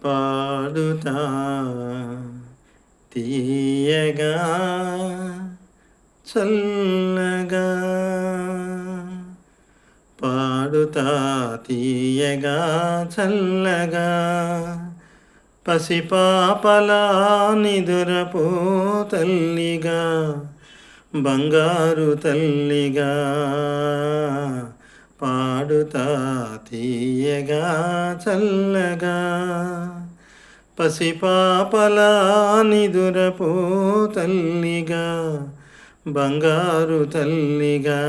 పాడుతా తీయగా చల్లగా పాడుతా తీయగా చల్లగా పసిపాపలా నిదురపో తల్లిగా బంగారు తల్లిగా పాడుతా తీయగా చల్లగా పసిపాపలా నిదురపో తల్లిగా బంగారు తల్లిగా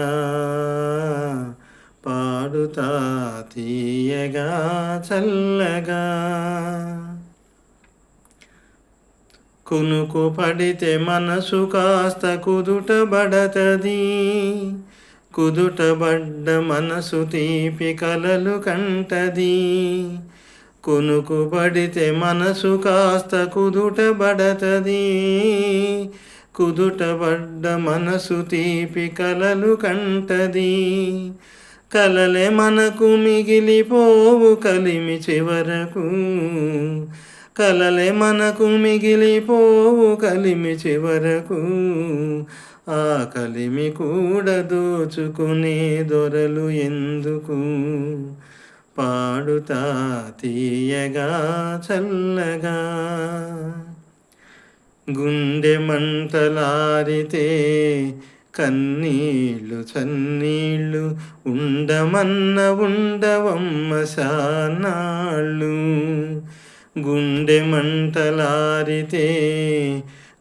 పాడుతా తీయగా చల్లగా కునుకు పడితే మనసు కాస్త కుదుటబడతది కుదుటబడ్డ మనసు తీపి కలలు కంటది కునుకు పడితే మనసు కాస్త కుదుటబడతది కుదుటబడ్డ మనసు తీపి కలలు కంటది కలలే మనకు మిగిలిపోవు కలిమి చివరకు కలలే మనకు మిగిలిపోవు కలిమి చివరకు ఆ కలిమి కూడా దోచుకునే దొరలు ఎందుకు పాడుతా తీయగా చల్లగా గుండె మంటలారితే కన్నీళ్ళు చన్నీళ్ళు ఉండమన్న ఉండవమ్మ సానాళ్ళు గుండె మంటలారితే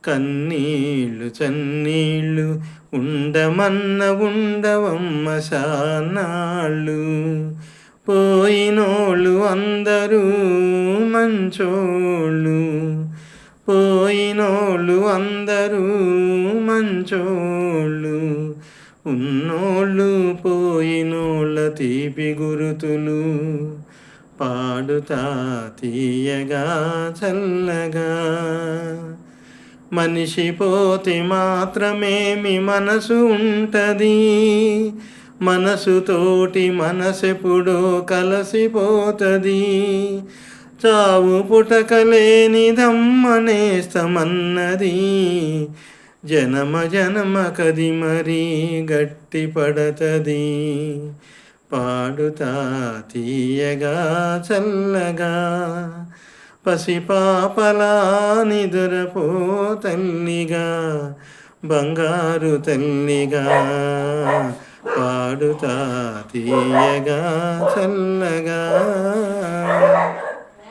కన్నీళ్ళు చన్నీళ్ళు ఉండమన్న ఉండవమ్మ సానాళ్ళు పోయినోళ్ళు అందరూ మంచోళ్ళు పోయినోళ్ళు అందరూ మంచోళ్ళు ఉన్నోళ్ళు పోయినోళ్ళ తీపి గురుతులు పాడుతా తీయగా చల్లగా మనిషి పోతే మాత్రమేమి మనసు ఉంటది మనసుతోటి మనసెప్పుడో కలసిపోతది చావు పుటకలేనిదమ్మనేస్తమన్నది జనమ జనమ కది మరీ గట్టి పడతది పాడుతా తీయగా చల్లగా పసిపాపలా నిదురపో తల్లిగా బంగారు తల్లిగా పాడుతా తీయగా చల్లగా